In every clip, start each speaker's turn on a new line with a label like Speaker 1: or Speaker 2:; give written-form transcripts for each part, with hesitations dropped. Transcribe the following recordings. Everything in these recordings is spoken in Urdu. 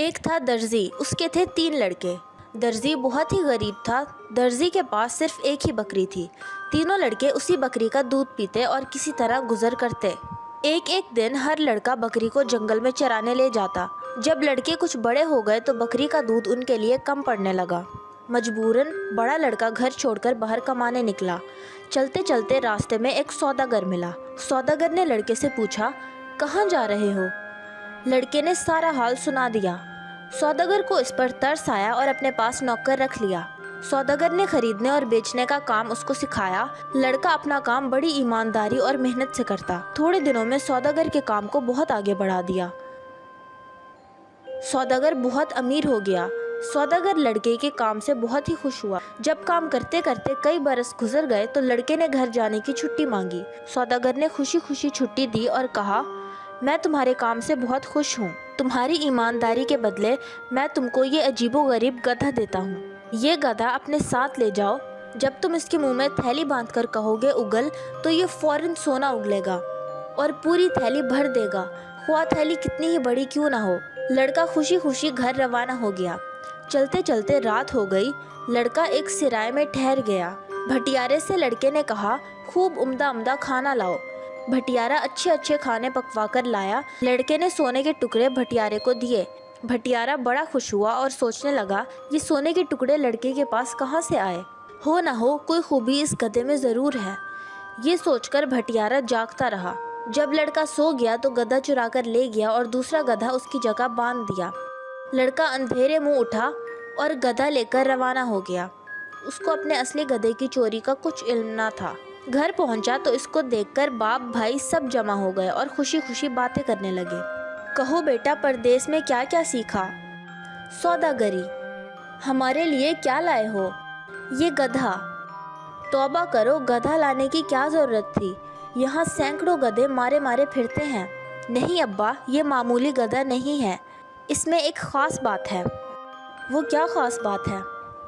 Speaker 1: ایک تھا درزی، اس کے تھے 3 لڑکے۔ درزی بہت ہی غریب تھا۔ درزی کے پاس صرف ایک ہی بکری تھی۔ تینوں لڑکے اسی بکری کا دودھ پیتے اور کسی طرح گزر کرتے۔ ایک دن ہر لڑکا بکری کو جنگل میں چرانے لے جاتا۔ جب لڑکے کچھ بڑے ہو گئے تو بکری کا دودھ ان کے لیے کم پڑنے لگا۔ مجبوراً بڑا لڑکا گھر چھوڑ کر باہر کمانے نکلا۔ چلتے چلتے راستے میں ایک سوداگر ملا۔ سوداگر نے لڑکے سے پوچھا، کہاں جا رہے ہو؟ لڑکے نے سارا حال سنا دیا۔ سوداگر کو اس پر ترس آیا اور اپنے پاس نوکر رکھ لیا۔ سوداگر نے خریدنے اور بیچنے کا کام اس کو سکھایا۔ لڑکا اپنا کام بڑی ایمانداری اور محنت سے کرتا۔ تھوڑے دنوں میں سوداگر کے کام کو بہت آگے بڑھا دیا۔ سوداگر بہت امیر ہو گیا۔ سوداگر لڑکے کے کام سے بہت ہی خوش ہوا۔ جب کام کرتے کرتے کئی برس گزر گئے تو لڑکے نے گھر جانے کی چھٹی مانگی۔ سوداگر نے خوشی خوشی چھٹی دی اور کہا، میں تمہارے کام سے بہت خوش ہوں۔ تمہاری ایمانداری کے بدلے میں تم کو یہ عجیب و غریب گدھا دیتا ہوں۔ یہ گدھا اپنے ساتھ لے جاؤ۔ جب تم اس کے منہ میں تھیلی باندھ کر کہو گے اگل تو یہ فوراً سونا اگلے گا اور پوری تھیلی بھر دے گا، خواہ تھیلی کتنی ہی بڑی کیوں نہ ہو۔ لڑکا خوشی خوشی گھر روانہ ہو گیا۔ چلتے چلتے رات ہو گئی۔ لڑکا ایک سرائے میں ٹھہر گیا۔ بھٹیارے سے لڑکے نے کہا، خوب عمدہ عمدہ کھانا لاؤ۔ بھٹیارا اچھے اچھے کھانے پکوا کر لایا۔ لڑکے نے سونے کے ٹکڑے بھٹیارے کو دیے۔ بھٹیارا بڑا خوش ہوا اور سوچنے لگا، یہ سونے کے ٹکڑے لڑکے کے پاس کہاں سے آئے؟ ہو نہ ہو کوئی خوبی اس گدھے میں ضرور ہے۔ یہ سوچ کر بھٹیارا جاگتا رہا۔ جب لڑکا سو گیا تو گدھا چرا کر لے گیا اور دوسرا گدھا اس کی جگہ باندھ دیا۔ لڑکا اندھیرے منہ اٹھا اور گدھا لے کر روانہ ہو گیا۔ اس کو اپنے اصلی گدھے کی چوری کا کچھ علم نہ تھا۔ گھر پہنچا تو اس کو دیکھ کر باپ بھائی سب جمع ہو گئے اور خوشی خوشی باتیں کرنے لگے۔ کہو بیٹا، پردیس میں کیا کیا سیکھا؟ سوداگری۔ ہمارے لیے کیا لائے ہو؟ یہ گدھا۔ توبہ کرو، گدھا لانے کی کیا ضرورت تھی؟ یہاں سینکڑوں گدھے مارے مارے پھرتے ہیں۔ نہیں ابا، یہ معمولی گدھا نہیں ہے، اس میں ایک خاص بات ہے۔ وہ کیا خاص بات ہے؟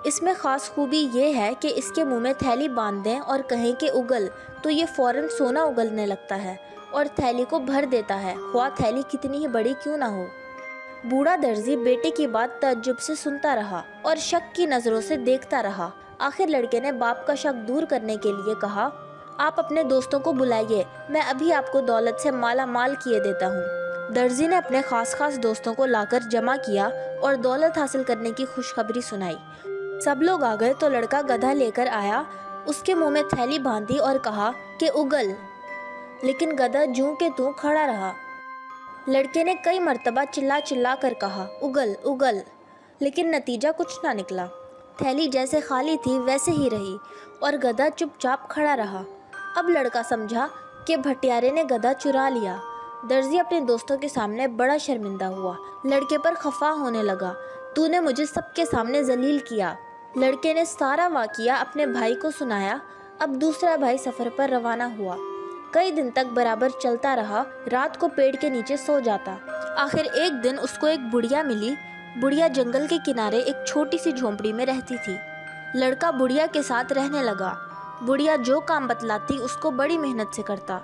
Speaker 1: اس میں خاص خوبی یہ ہے کہ اس کے منہ میں تھیلی باندھ دیں اور کہیں کہ اگل تو یہ فوراً سونا اگلنے لگتا ہے اور تھیلی کو بھر دیتا ہے، خواہ تھیلی کتنی ہی بڑی کیوں نہ ہو۔ بوڑھا درزی بیٹے کی بات تعجب سے سنتا رہا اور شک کی نظروں سے دیکھتا رہا۔ آخر لڑکے نے باپ کا شک دور کرنے کے لیے کہا، آپ اپنے دوستوں کو بلائیے، میں ابھی آپ کو دولت سے مالا مال کیے دیتا ہوں۔ درزی نے اپنے خاص دوستوں کو لا کر جمع کیا اور دولت حاصل کرنے کی خوشخبری سنائی۔ سب لوگ آ گئے تو لڑکا گدھا لے کر آیا، اس کے منہ میں تھیلی باندھی اور کہا کہ اگل، لیکن گدھا جوں کہ توں کھڑا رہا۔ لڑکے نے کئی مرتبہ چلا چلا کر کہا، اگل اگل، لیکن نتیجہ کچھ نہ نکلا۔ تھیلی جیسے خالی تھی ویسے ہی رہی اور گدھا چپ چاپ کھڑا رہا۔ اب لڑکا سمجھا کہ بھٹیارے نے گدھا چرا لیا۔ درزی اپنے دوستوں کے سامنے بڑا شرمندہ ہوا۔ لڑکے پر خفا ہونے لگا، تو نے مجھے سب کے سامنے ذلیل کیا۔ لڑکے نے سارا واقعہ اپنے بھائی کو سنایا۔ اب دوسرا بھائی سفر پر روانہ ہوا۔ کئی دن تک برابر چلتا رہا، رات کو پیڑ کے نیچے سو جاتا۔ آخر ایک دن اس کو ایک بڑھیا ملی۔ بڑھیا جنگل کے کنارے ایک چھوٹی سی جھونپڑی میں رہتی تھی۔ لڑکا بڑھیا کے ساتھ رہنے لگا۔ بڑھیا جو کام بتلاتی اس کو بڑی محنت سے کرتا۔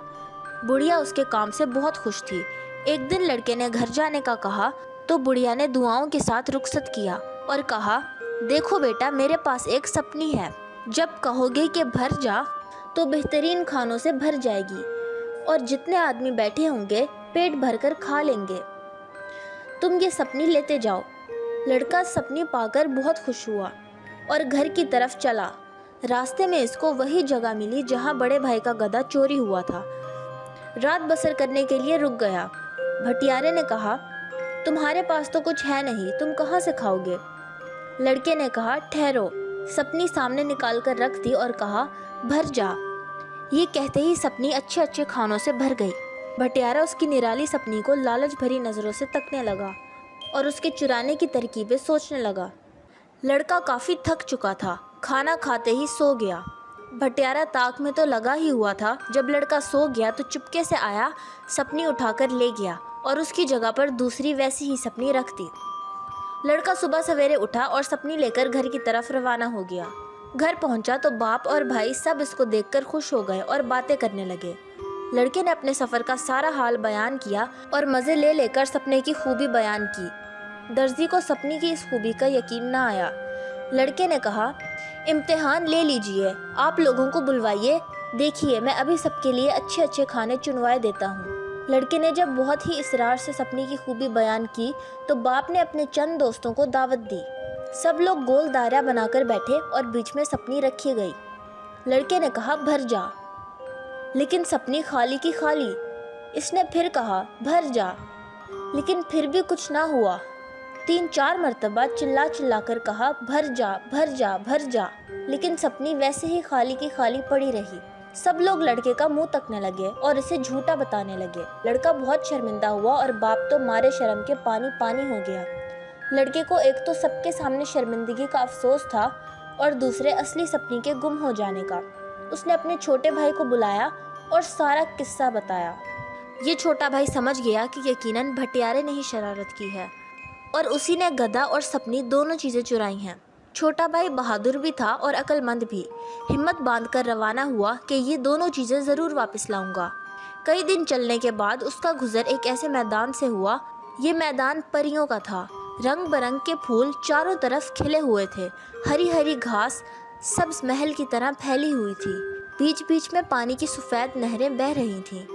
Speaker 1: بڑھیا اس کے کام سے بہت خوش تھی۔ ایک دن لڑکے نے گھر جانے کا کہا تو بڑھیا نے دعاؤں کے ساتھ رخصت کیا اور کہا، دیکھو بیٹا، میرے پاس ایک سپنی ہے، جب کہو گے کہ بھر جا تو بہترین کھانوں سے بھر جائے گی اور جتنے آدمی بیٹھے ہوں گے پیٹ بھر کر کھا لیں گے۔ تم یہ سپنی لیتے جاؤ۔ لڑکا سپنی پا کر بہت خوش ہوا اور گھر کی طرف چلا۔ راستے میں اس کو وہی جگہ ملی جہاں بڑے بھائی کا گدھا چوری ہوا تھا۔ رات بسر کرنے کے لیے رک گیا۔ بھٹیارے نے کہا، تمہارے پاس تو کچھ ہے نہیں، تم کہاں سے کھاؤ گے؟ لڑکے نے کہا، ٹھہرو۔ سپنی سامنے نکال کر رکھ دی اور کہا، بھر جا۔ یہ کہتے ہی سپنی اچھے اچھے کھانوں سے بھر گئی۔ بھٹیارا اس کی نرالی سپنی کو لالچ بھری نظروں سے تکنے لگا اور اس کے چرانے کی ترکیبیں سوچنے لگا۔ لڑکا کافی تھک چکا تھا، کھانا کھاتے ہی سو گیا۔ بھٹیارا طاق میں تو لگا ہی ہوا تھا۔ جب لڑکا سو گیا تو چپکے سے آیا، سپنی اٹھا کر لے گیا اور اس کی جگہ پر دوسری ویسی ہی سپنی رکھ دی۔ لڑکا صبح سویرے اٹھا اور سپنی لے کر گھر کی طرف روانہ ہو گیا۔ گھر پہنچا تو باپ اور بھائی سب اس کو دیکھ کر خوش ہو گئے اور باتیں کرنے لگے۔ لڑکے نے اپنے سفر کا سارا حال بیان کیا اور مزے لے لے کر سپنے کی خوبی بیان کی۔ درزی کو سپنی کی اس خوبی کا یقین نہ آیا۔ لڑکے نے کہا، امتحان لے لیجئے، آپ لوگوں کو بلوائیے، دیکھیے میں ابھی سب کے لیے اچھے اچھے کھانے چنوائے دیتا ہوں۔ لڑکے نے جب بہت ہی اصرار سے سپنی کی خوبی بیان کی تو باپ نے اپنے چند دوستوں کو دعوت دی۔ سب لوگ گول دائرہ بنا کر بیٹھے اور بیچ میں سپنی رکھی گئی۔ لڑکے نے کہا، بھر جا، لیکن سپنی خالی کی خالی۔ اس نے پھر کہا، بھر جا، لیکن پھر بھی کچھ نہ ہوا۔ 3-4 مرتبہ چلا چلا کر کہا، بھر جا بھر جا بھر جا، لیکن سپنی ویسے ہی خالی کی خالی پڑی رہی۔ سب لوگ لڑکے کا منہ تکنے لگے اور اسے جھوٹا بتانے لگے۔ لڑکا بہت شرمندہ ہوا اور باپ تو مارے شرم کے پانی پانی ہو گیا۔ لڑکے کو ایک تو سب کے سامنے شرمندگی کا افسوس تھا اور دوسرے اصلی سپنی کے گم ہو جانے کا۔ اس نے اپنے چھوٹے بھائی کو بلایا اور سارا قصہ بتایا۔ یہ چھوٹا بھائی سمجھ گیا کہ یقیناً بھٹیارے نے ہی شرارت کی ہے اور اسی نے گدھا اور سپنی دونوں چیزیں چرائی ہیں۔ چھوٹا بھائی بہادر بھی تھا اور عقل مند بھی۔ ہمت باندھ کر روانہ ہوا کہ یہ دونوں چیزیں ضرور واپس لاؤں گا۔ کئی دن چلنے کے بعد اس کا گزر ایک ایسے میدان سے ہوا۔ یہ میدان پریوں کا تھا۔ رنگ برنگ کے پھول چاروں طرف کھلے ہوئے تھے، ہری ہری گھاس سبز محل کی طرح پھیلی ہوئی تھی، بیچ بیچ میں پانی کی سفید نہریں بہہ رہی تھیں،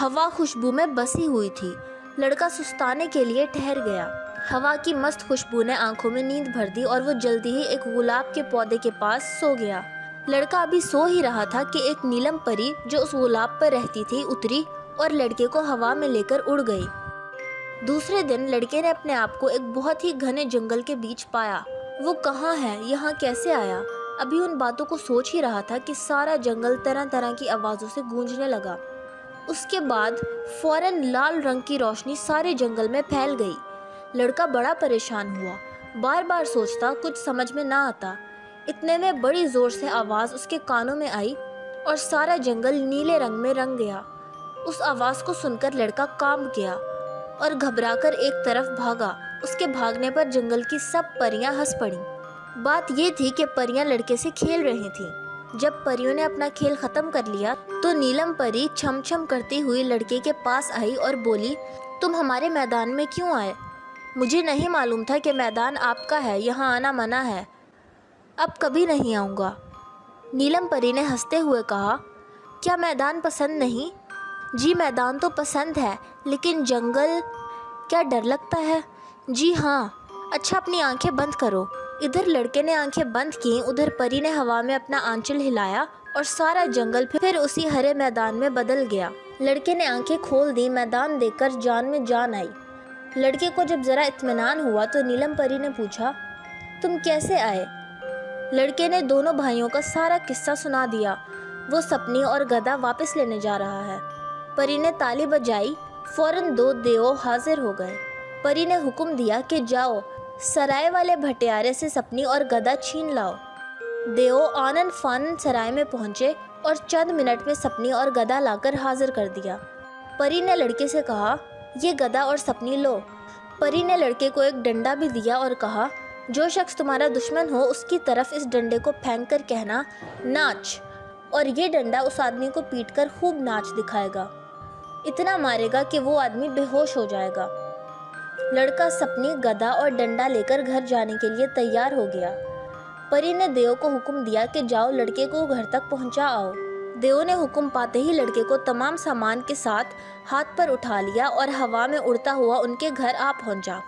Speaker 1: ہوا خوشبو میں بسی ہوئی تھی۔ لڑکا سستانے کے لیے ٹھہر گیا۔ ہوا کی مست خوشبو نے آنکھوں میں نیند بھر دی اور وہ جلدی ہی ایک گلاب کے پودے کے پاس سو گیا۔ لڑکا ابھی سو ہی رہا تھا کہ ایک نیلم پری جو اس گلاب پر رہتی تھی اتری اور لڑکے کو ہوا میں لے کر اڑ گئی۔ دوسرے دن لڑکے نے اپنے آپ کو ایک بہت ہی گھنے جنگل کے بیچ پایا۔ وہ کہاں ہے، یہاں کیسے آیا؟ ابھی ان باتوں کو سوچ ہی رہا تھا کہ سارا جنگل طرح طرح کی آوازوں سے گونجنے لگا۔ اس کے بعد فوراً لال رنگ کی روشنی سارے جنگل میں پھیل گئی۔ لڑکا بڑا پریشان ہوا، بار بار سوچتا، کچھ سمجھ میں نہ آتا۔ اتنے میں بڑی زور سے آواز اس کے کانوں میں آئی اور سارا جنگل نیلے رنگ میں رنگ گیا۔ اس آواز کو سن کر لڑکا کانپ گیا اور گھبرا کر ایک طرف بھاگا۔ اس کے بھاگنے پر جنگل کی سب پریاں ہنس پڑیں۔ بات یہ تھی کہ پریاں لڑکے سے کھیل رہی تھیں۔ جب پریوں نے اپنا کھیل ختم کر لیا تو نیلم پری چھم چھم کرتی ہوئی لڑکے کے پاس آئی اور بولی، تم ہمارے میدان میں کیوں آئے؟ مجھے نہیں معلوم تھا کہ میدان آپ کا ہے، یہاں آنا منع ہے، اب کبھی نہیں آؤں گا۔ نیلم پری نے ہنستے ہوئے کہا، کیا میدان پسند نہیں؟ جی میدان تو پسند ہے، لیکن جنگل، کیا ڈر لگتا ہے؟ جی ہاں۔ اچھا اپنی آنکھیں بند کرو۔ ادھر لڑکے نے آنکھیں بند کیں، ادھر پری نے ہوا میں اپنا آنچل ہلایا اور سارا جنگل پھر اسی ہرے میدان میں بدل گیا۔ لڑکے نے آنکھیں کھول دی، میدان دیکھ کر جان میں جان آئی۔ لڑکے کو جب ذرا اطمینان ہوا تو نیلم پری نے پوچھا، تم کیسے آئے؟ لڑکے نے دونوں بھائیوں کا سارا قصہ سنا دیا۔ وہ سپنی اور گدھا واپس لینے جا رہا ہے۔ پری نے تالی بجائی، فوراً 2 دیو حاضر ہو گئے۔ پری نے حکم دیا کہ جاؤ، سرائے والے بھٹیارے سے سپنی اور گدھا چھین لاؤ۔ دیو آنن فانن سرائے میں پہنچے اور چند منٹ میں سپنی اور گدھا لا کر حاضر کر دیا۔ پری نے لڑکے سے کہا، یہ گدھا اور سپنی لو۔ پری نے لڑکے کو ایک ڈنڈا بھی دیا اور کہا، جو شخص تمہارا دشمن ہو اس کی طرف اس ڈنڈے کو پھینک کر کہنا، ناچ، اور یہ ڈنڈا اس آدمی کو پیٹ کر خوب ناچ دکھائے گا، اتنا مارے گا کہ وہ آدمی بے ہوش ہو جائے گا۔ لڑکا سپنی، گدھا اور ڈنڈا لے کر گھر جانے کے لیے تیار ہو گیا۔ پری نے دیو کو حکم دیا کہ جاؤ لڑکے کو گھر تک پہنچا آؤ۔ دیو نے حکم پاتے ہی لڑکے کو تمام سامان کے ساتھ ہاتھ پر اٹھا لیا اور ہوا میں اڑتا ہوا ان کے گھر آ پہنچا۔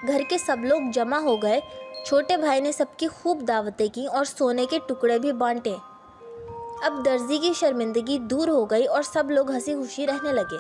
Speaker 1: گھر کے سب لوگ جمع ہو گئے۔ چھوٹے بھائی نے سب کی خوب دعوتیں کی اور سونے کے ٹکڑے بھی بانٹے۔ اب درزی کی شرمندگی دور ہو گئی اور سب لوگ ہنسی خوشی رہنے لگے۔